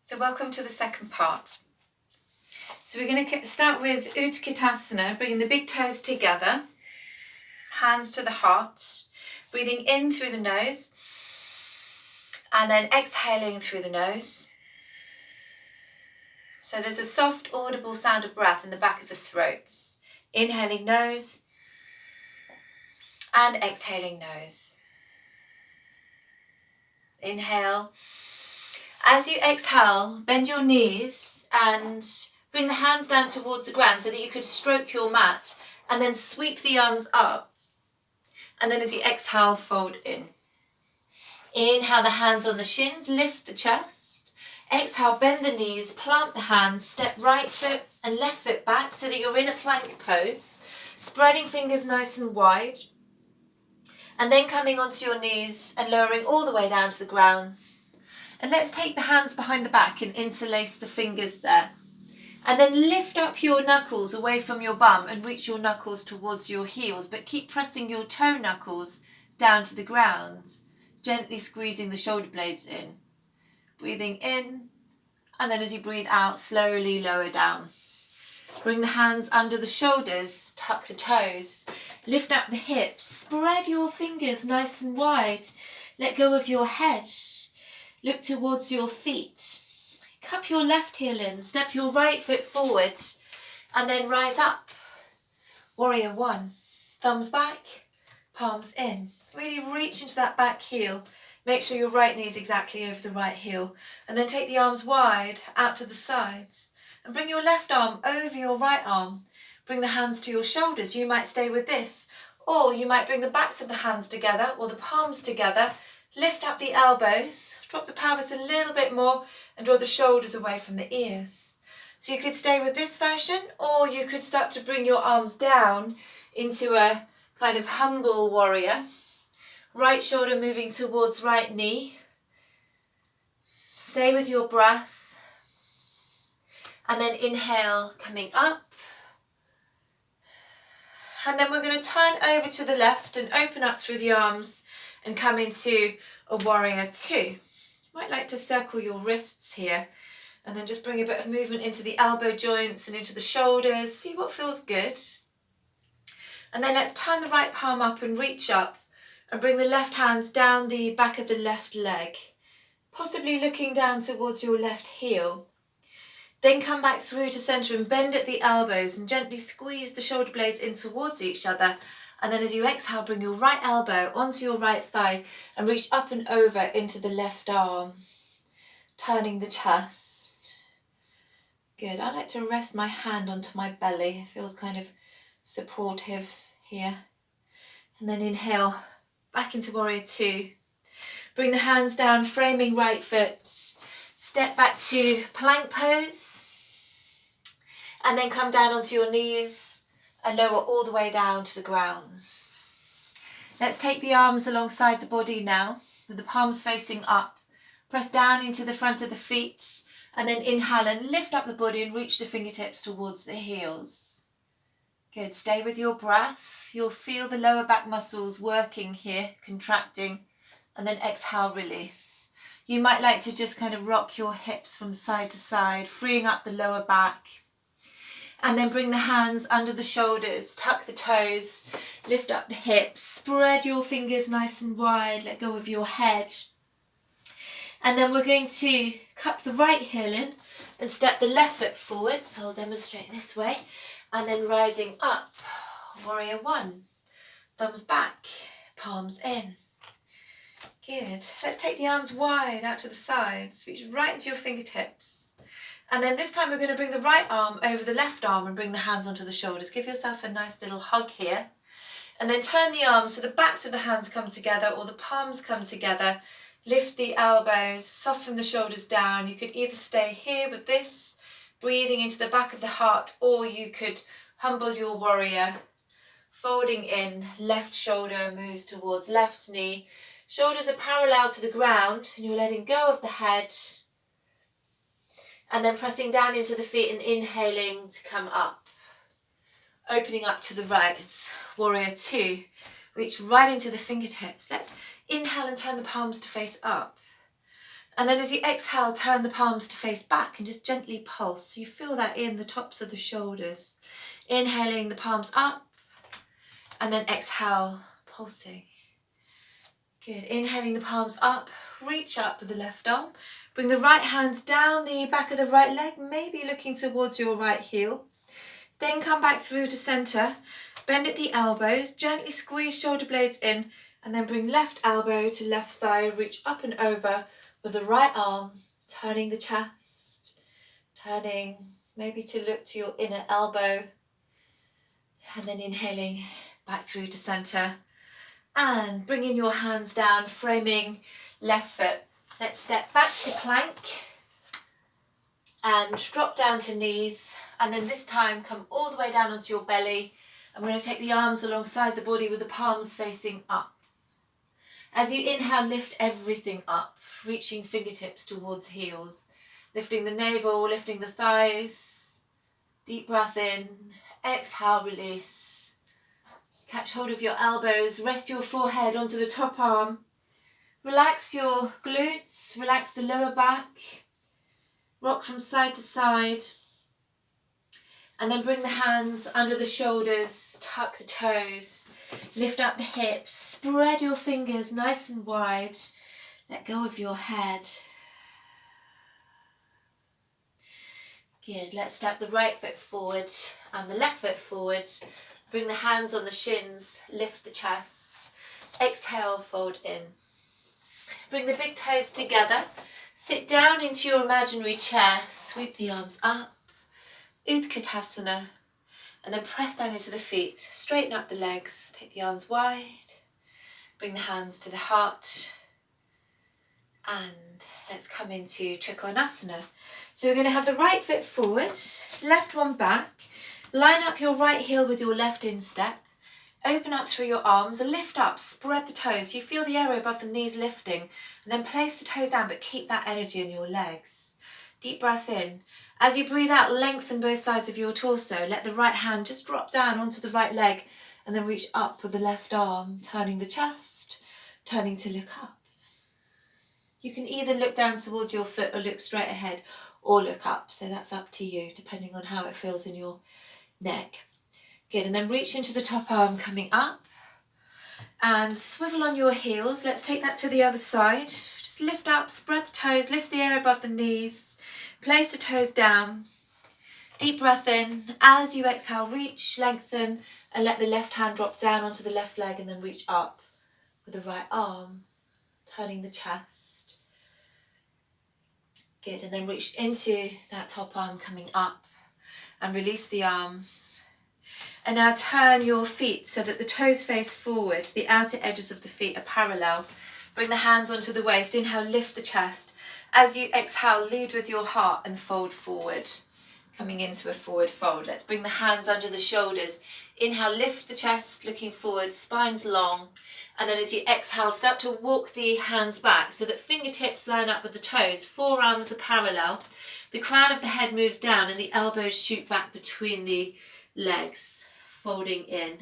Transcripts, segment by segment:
So welcome to the second part. So we're going to start with Utkatasana, bringing the big toes together, hands to the heart, breathing in through the nose, and then exhaling through the nose. So there's a soft, audible sound of breath in the back of the throat. Inhaling nose, and exhaling nose. Inhale. As you exhale, bend your knees and bring the hands down towards the ground so that you could stroke your mat, and then sweep the arms up. And then as you exhale, fold in. Inhale, the hands on the shins, lift the chest. Exhale, bend the knees, plant the hands, step right foot and left foot back so that you're in a plank pose, spreading fingers nice and wide. And then coming onto your knees and lowering all the way down to the ground. And let's take the hands behind the back and interlace the fingers there. And then lift up your knuckles away from your bum and reach your knuckles towards your heels, but keep pressing your toe knuckles down to the ground, gently squeezing the shoulder blades in. Breathing in, and then as you breathe out, slowly lower down. Bring the hands under the shoulders, tuck the toes, lift up the hips, spread your fingers nice and wide, let go of your head. Look towards your feet. Cup your left heel in, step your right foot forward, and then rise up. Warrior one. Thumbs back, palms in. Really reach into that back heel. Make sure your right knee is exactly over the right heel. And then take the arms wide out to the sides. And bring your left arm over your right arm. Bring the hands to your shoulders. You might stay with this. Or you might bring the backs of the hands together or the palms together. Lift up the elbows, drop the pelvis a little bit more and draw the shoulders away from the ears. So you could stay with this version, or you could start to bring your arms down into a kind of humble warrior. Right shoulder moving towards right knee. Stay with your breath. And then inhale, coming up. And then we're going to turn over to the left and open up through the arms and come into a warrior two. You might like to circle your wrists here and then just bring a bit of movement into the elbow joints and into the shoulders. See what feels good. And then let's turn the right palm up and reach up and bring the left hands down the back of the left leg, possibly looking down towards your left heel. Then come back through to center and bend at the elbows and gently squeeze the shoulder blades in towards each other. And then as you exhale, bring your right elbow onto your right thigh and reach up and over into the left arm, turning the chest. Good. I like to rest my hand onto my belly. It feels kind of supportive here. And then inhale, back into warrior two. Bring the hands down, framing right foot. Step back to plank pose. And then come down onto your knees and lower all the way down to the ground. Let's take the arms alongside the body now, with the palms facing up. Press down into the front of the feet, and then inhale and lift up the body and reach the fingertips towards the heels. Good, stay with your breath. You'll feel the lower back muscles working here, contracting, and then exhale, release. You might like to just kind of rock your hips from side to side, freeing up the lower back. And then bring the hands under the shoulders, tuck the toes, lift up the hips, spread your fingers nice and wide, let go of your head. And then we're going to cup the right heel in and step the left foot forward. So I'll demonstrate this way. And then rising up, warrior one. Thumbs back, palms in. Good. Let's take the arms wide out to the sides, reach right into your fingertips. And then this time we're going to bring the right arm over the left arm and bring the hands onto the shoulders. Give yourself a nice little hug here. And then turn the arms so the backs of the hands come together or the palms come together. Lift the elbows, soften the shoulders down. You could either stay here with this, breathing into the back of the heart, or you could humble your warrior, folding in, left shoulder moves towards left knee. Shoulders are parallel to the ground and you're letting go of the head. And then pressing down into the feet and inhaling to come up. Opening up to the right, warrior two. Reach right into the fingertips. Let's inhale and turn the palms to face up. And then as you exhale, turn the palms to face back and just gently pulse. So you feel that in the tops of the shoulders. Inhaling the palms up and then exhale, pulsing. Good. Inhaling the palms up, reach up with the left arm. Bring the right hand down the back of the right leg, maybe looking towards your right heel. Then come back through to center. Bend at the elbows, gently squeeze shoulder blades in, and then bring left elbow to left thigh, reach up and over with the right arm, turning the chest, turning maybe to look to your inner elbow, and then inhaling back through to center. And bringing your hands down, framing left foot. Let's step back to plank and drop down to knees. And then this time come all the way down onto your belly. I'm going to take the arms alongside the body with the palms facing up. As you inhale, lift everything up, reaching fingertips towards heels. Lifting the navel, lifting the thighs. Deep breath in, exhale, release. Catch hold of your elbows, rest your forehead onto the top arm. Relax your glutes, relax the lower back. Rock from side to side. And then bring the hands under the shoulders, tuck the toes, lift up the hips, spread your fingers nice and wide. Let go of your head. Good, let's step the right foot forward and the left foot forward. Bring the hands on the shins, lift the chest. Exhale, fold in. Bring the big toes together. Sit down into your imaginary chair. Sweep the arms up. Utkatasana. And then press down into the feet. Straighten up the legs. Take the arms wide. Bring the hands to the heart. And let's come into Trikonasana. So we're going to have the right foot forward, left one back. Line up your right heel with your left instep. Open up through your arms and lift up, spread the toes. You feel the area above the knees lifting. And then place the toes down, but keep that energy in your legs. Deep breath in. As you breathe out, lengthen both sides of your torso. Let the right hand just drop down onto the right leg and then reach up with the left arm, turning the chest, turning to look up. You can either look down towards your foot or look straight ahead or look up. So that's up to you, depending on how it feels in your neck. Good, and then reach into the top arm coming up and swivel on your heels. Let's take that to the other side. Just lift up, spread the toes, lift the air above the knees, place the toes down. Deep breath in. As you exhale, reach, lengthen, and let the left hand drop down onto the left leg and then reach up with the right arm, turning the chest. Good, and then reach into that top arm coming up and release the arms. And now turn your feet so that the toes face forward, the outer edges of the feet are parallel. Bring the hands onto the waist. Inhale, lift the chest. As you exhale, lead with your heart and fold forward. Coming into a forward fold. Let's bring the hands under the shoulders. Inhale, lift the chest, looking forward, spine's long. And then as you exhale, start to walk the hands back so that fingertips line up with the toes. Forearms are parallel. The crown of the head moves down and the elbows shoot back between the legs, folding in.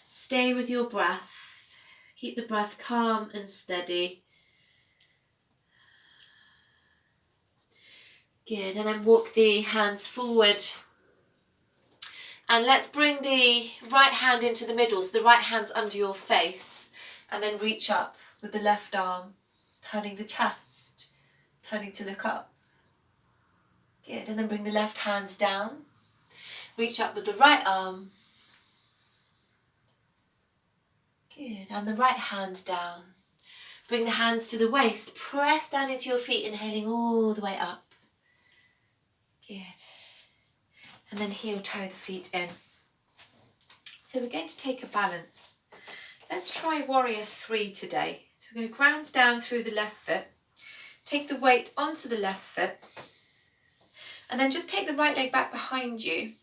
Stay with your breath. Keep the breath calm and steady. Good, and then walk the hands forward. And let's bring the right hand into the middle, so the right hand's under your face. And then reach up with the left arm, turning the chest, turning to look up. Good, and then bring the left hands down. Reach up with the right arm. Good, and the right hand down. Bring the hands to the waist, press down into your feet, inhaling all the way up. Good. And then heel toe the feet in. So we're going to take a balance. Let's try warrior 3 today. So we're going to ground down through the left foot. Take the weight onto the left foot. And then just take the right leg back behind you.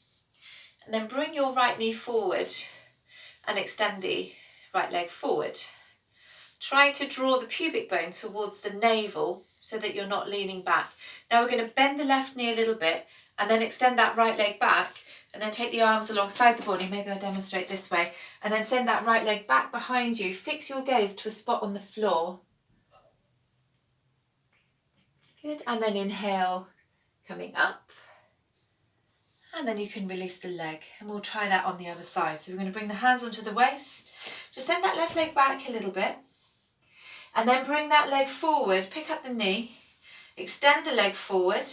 And then bring your right knee forward and extend the right leg forward. Try to draw the pubic bone towards the navel so that you're not leaning back. Now we're going to bend the left knee a little bit and then extend that right leg back, and then take the arms alongside the body. Maybe I'll demonstrate this way. And then send that right leg back behind you. Fix your gaze to a spot on the floor. Good. And then inhale, coming up. And then you can release the leg. And we'll try that on the other side. So we're going to bring the hands onto the waist. Just send that left leg back a little bit. And then bring that leg forward. Pick up the knee. Extend the leg forward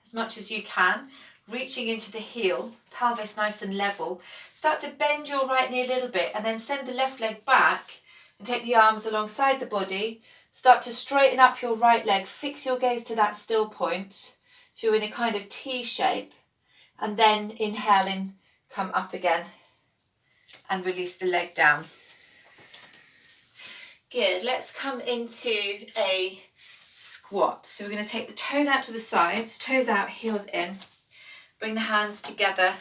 as much as you can. Reaching into the heel, pelvis nice and level. Start to bend your right knee a little bit and then send the left leg back and take the arms alongside the body. Start to straighten up your right leg. Fix your gaze to that still point. So you're in a kind of T shape. And then inhale in, come up again and release the leg down. Good, let's come into a squat. So we're going to take the toes out to the sides, toes out, heels in. Bring the hands together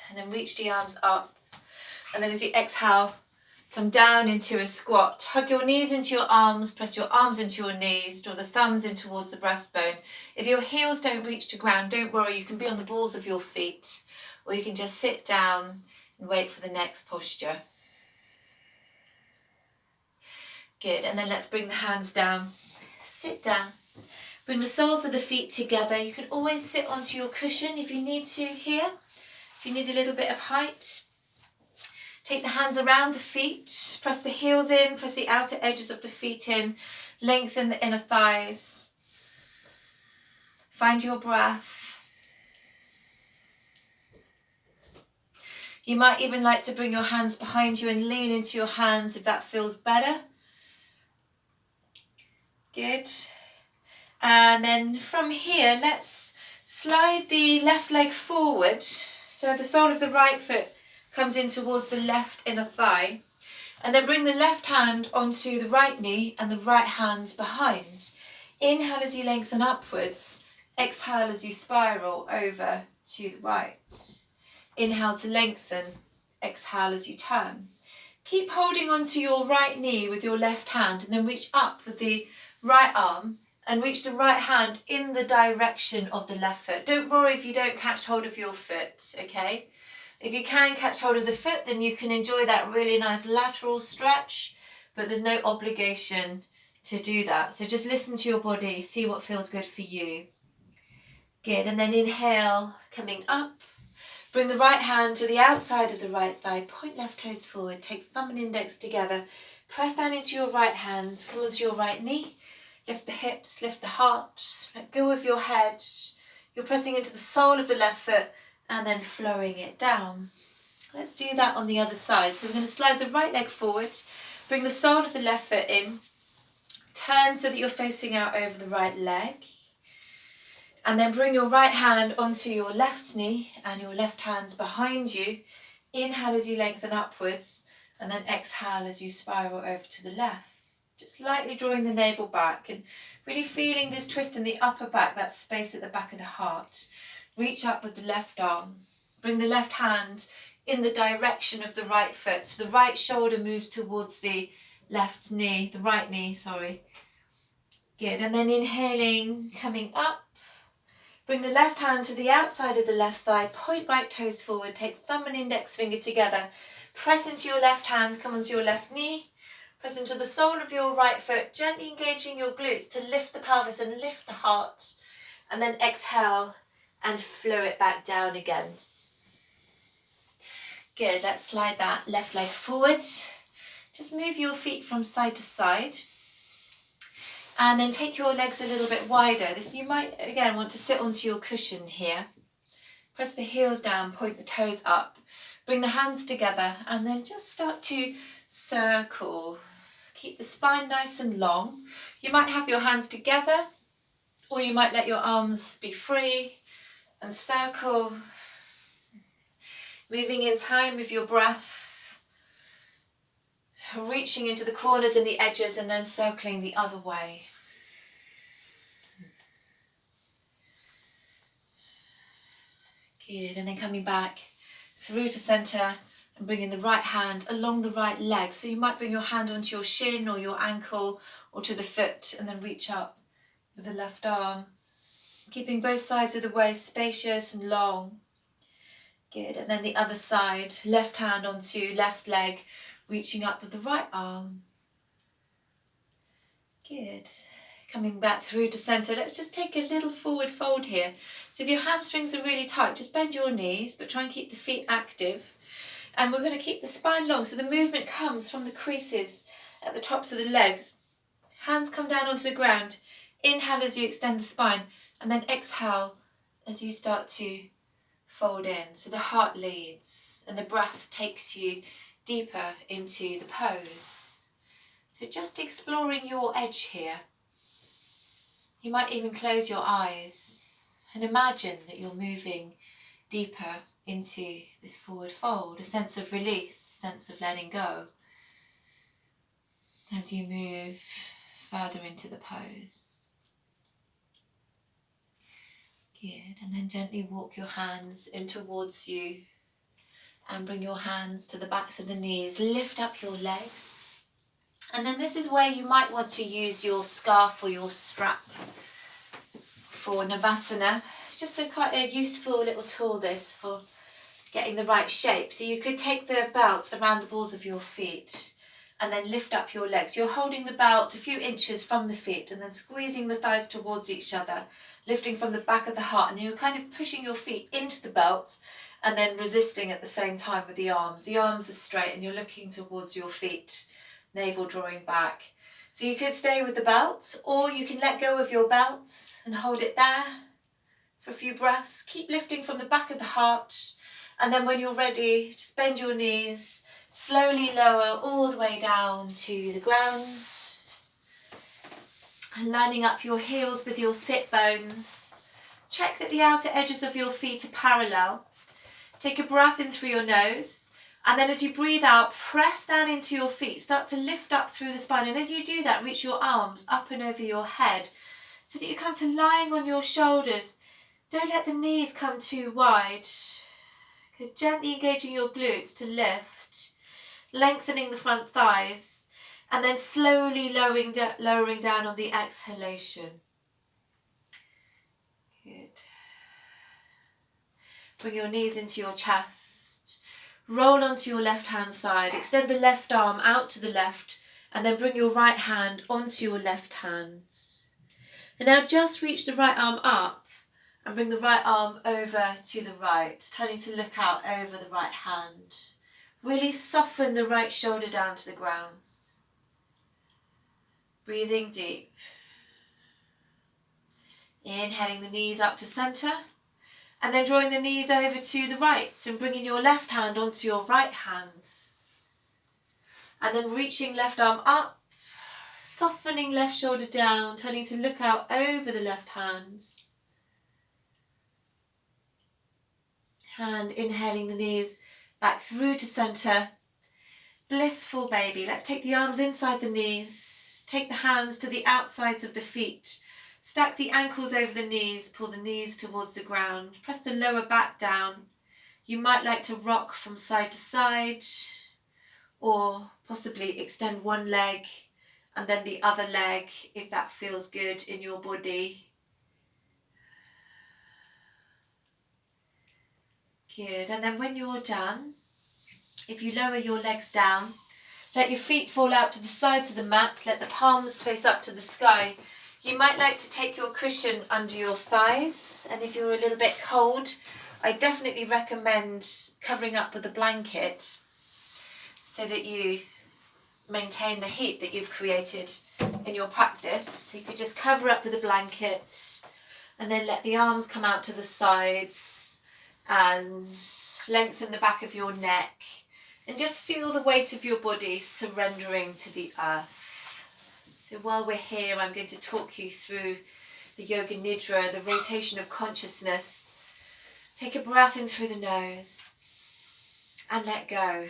and then reach the arms up. And then as you exhale, come down into a squat. Hug your knees into your arms, press your arms into your knees, draw the thumbs in towards the breastbone. If your heels don't reach to ground, don't worry, you can be on the balls of your feet, or you can just sit down and wait for the next posture. Good, and then let's bring the hands down, sit down. Bring the soles of the feet together. You can always sit onto your cushion if you need to here. If you need a little bit of height. Take the hands around the feet. Press the heels in. Press the outer edges of the feet in. Lengthen the inner thighs. Find your breath. You might even like to bring your hands behind you and lean into your hands if that feels better. Good. And then from here, let's slide the left leg forward. So the sole of the right foot comes in towards the left inner thigh. And then bring the left hand onto the right knee and the right hand behind. Inhale as you lengthen upwards. Exhale as you spiral over to the right. Inhale to lengthen. Exhale as you turn. Keep holding onto your right knee with your left hand and then reach up with the right arm. And reach the right hand in the direction of the left foot. Don't worry if you don't catch hold of your foot, okay? If you can catch hold of the foot, then you can enjoy that really nice lateral stretch, but there's no obligation to do that. So just listen to your body, see what feels good for you. Good, and then inhale, coming up. Bring the right hand to the outside of the right thigh, point left toes forward, take thumb and index together, press down into your right hand, come onto your right knee. Lift the hips, lift the heart, let go of your head. You're pressing into the sole of the left foot and then flowing it down. Let's do that on the other side. So we're going to slide the right leg forward, bring the sole of the left foot in, turn so that you're facing out over the right leg. And then bring your right hand onto your left knee and your left hand's behind you. Inhale as you lengthen upwards and then exhale as you spiral over to the left. Just lightly drawing the navel back and really feeling this twist in the upper back, that space at the back of the heart. Reach up with the left arm. Bring the left hand in the direction of the right foot. So the right shoulder moves towards the left knee, the right knee, sorry. Good, and then inhaling, coming up. Bring the left hand to the outside of the left thigh, point right toes forward, take thumb and index finger together. Press into your left hand, come onto your left knee. Press into the sole of your right foot, gently engaging your glutes to lift the pelvis and lift the heart. And then exhale and flow it back down again. Good, let's slide that left leg forward. Just move your feet from side to side. And then take your legs a little bit wider. You might, again, want to sit onto your cushion here. Press the heels down, point the toes up. Bring the hands together and then just start to circle. Keep the spine nice and long. You might have your hands together or you might let your arms be free and circle. Moving in time with your breath. Reaching into the corners and the edges and then circling the other way. Good, and then coming back through to centre and bringing the right hand along the right leg. So you might bring your hand onto your shin or your ankle or to the foot and then reach up with the left arm. Keeping both sides of the waist spacious and long. Good, and then the other side, left hand onto left leg, reaching up with the right arm. Good. Coming back through to centre. Let's just take a little forward fold here. So if your hamstrings are really tight, just bend your knees, but try and keep the feet active. And we're going to keep the spine long, so the movement comes from the creases at the tops of the legs. Hands come down onto the ground. Inhale as you extend the spine, and then exhale as you start to fold in. So the heart leads and the breath takes you deeper into the pose. So just exploring your edge here. You might even close your eyes and imagine that you're moving deeper into this forward fold, a sense of release, a sense of letting go as you move further into the pose. Good, and then gently walk your hands in towards you and bring your hands to the backs of the knees. Lift up your legs. And then this is where you might want to use your scarf or your strap for Navasana. It's just quite a useful little tool, this, for getting the right shape. So you could take the belt around the balls of your feet and then lift up your legs. You're holding the belt a few inches from the feet and then squeezing the thighs towards each other, lifting from the back of the heart, and then you're kind of pushing your feet into the belt and then resisting at the same time with the arms. The arms are straight and you're looking towards your feet, navel drawing back. So you could stay with the belt, or you can let go of your belt and hold it there for a few breaths. Keep lifting from the back of the heart, and then when you're ready, just bend your knees, slowly lower all the way down to the ground. And lining up your heels with your sit bones. Check that the outer edges of your feet are parallel. Take a breath in through your nose, and then as you breathe out, press down into your feet. Start to lift up through the spine, and as you do that, reach your arms up and over your head so that you come to lying on your shoulders. Don't let the knees come too wide. Gently engaging your glutes to lift, lengthening the front thighs, and then slowly lowering down on the exhalation. Good. Bring your knees into your chest. Roll onto your left hand side. Extend the left arm out to the left, and then bring your right hand onto your left hand. And now just reach the right arm up and bring the right arm over to the right, turning to look out over the right hand. Really soften the right shoulder down to the ground. Breathing deep. Inhaling the knees up to centre, and then drawing the knees over to the right and bringing your left hand onto your right hand. And then reaching left arm up, softening left shoulder down, turning to look out over the left hand. And inhaling the knees back through to centre. Blissful baby. Let's take the arms inside the knees. Take the hands to the outsides of the feet. Stack the ankles over the knees. Pull the knees towards the ground. Press the lower back down. You might like to rock from side to side, or possibly extend one leg and then the other leg if that feels good in your body. Good, and then when you're done, if you lower your legs down, let your feet fall out to the sides of the mat, let the palms face up to the sky. You might like to take your cushion under your thighs, and if you're a little bit cold, I definitely recommend covering up with a blanket so that you maintain the heat that you've created in your practice. So you could just cover up with a blanket and then let the arms come out to the sides and lengthen the back of your neck and just feel the weight of your body surrendering to the earth. So while we're here, I'm going to talk you through the Yoga Nidra, the rotation of consciousness. Take a breath in through the nose and let go.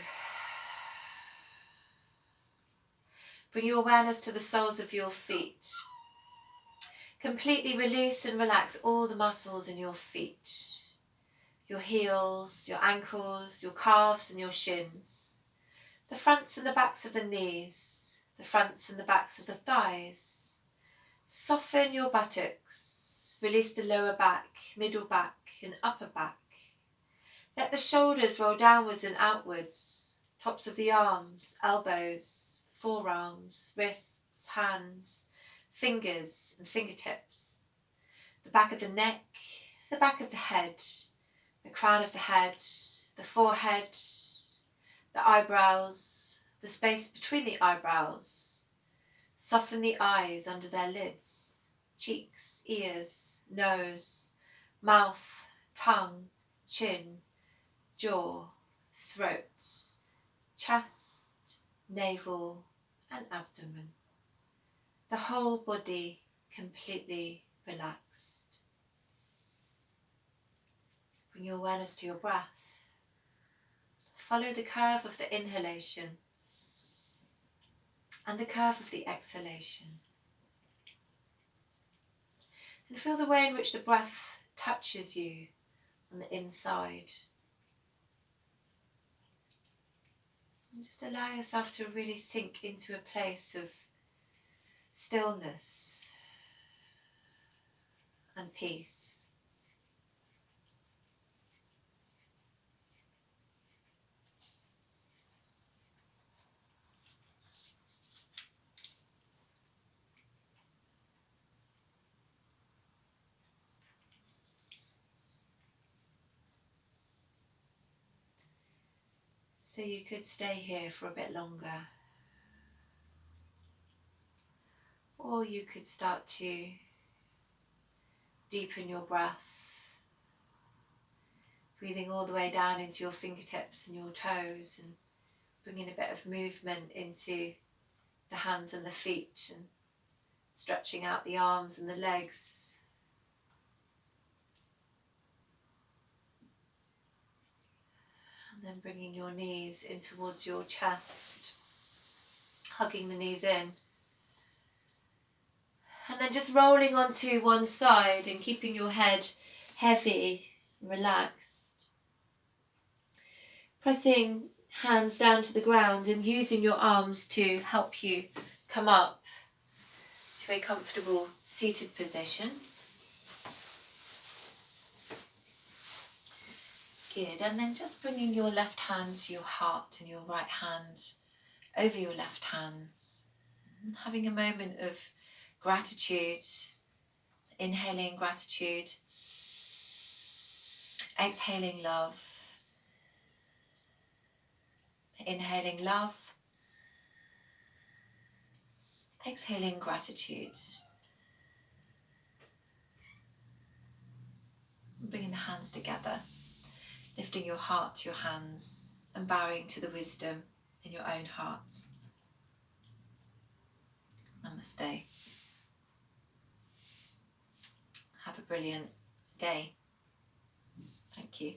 Bring your awareness to the soles of your feet. Completely release and relax all the muscles in your feet. Your heels, your ankles, your calves and your shins. The fronts and the backs of the knees. The fronts and the backs of the thighs. Soften your buttocks. Release the lower back, middle back and upper back. Let the shoulders roll downwards and outwards, tops of the arms, elbows, forearms, wrists, hands, fingers and fingertips, the back of the neck, the back of the head, the crown of the head, the forehead, the eyebrows, the space between the eyebrows. Soften the eyes under their lids, cheeks, ears, nose, mouth, tongue, chin, jaw, throat, chest, navel and abdomen. The whole body completely relaxed. Bring your awareness to your breath. Follow the curve of the inhalation and the curve of the exhalation. And feel the way in which the breath touches you on the inside. And just allow yourself to really sink into a place of stillness and peace. So you could stay here for a bit longer, or you could start to deepen your breath, breathing all the way down into your fingertips and your toes, and bringing a bit of movement into the hands and the feet, and stretching out the arms and the legs. And then bringing your knees in towards your chest, hugging the knees in. And then just rolling onto one side and keeping your head heavy and relaxed. Pressing hands down to the ground and using your arms to help you come up to a comfortable seated position. Good, and then just bringing your left hand to your heart and your right hand over your left hands. And having a moment of gratitude, inhaling gratitude, exhaling love, inhaling love, exhaling gratitude. Bringing the hands together, lifting your heart to your hands and bowing to the wisdom in your own heart. Namaste. Have a brilliant day. Thank you.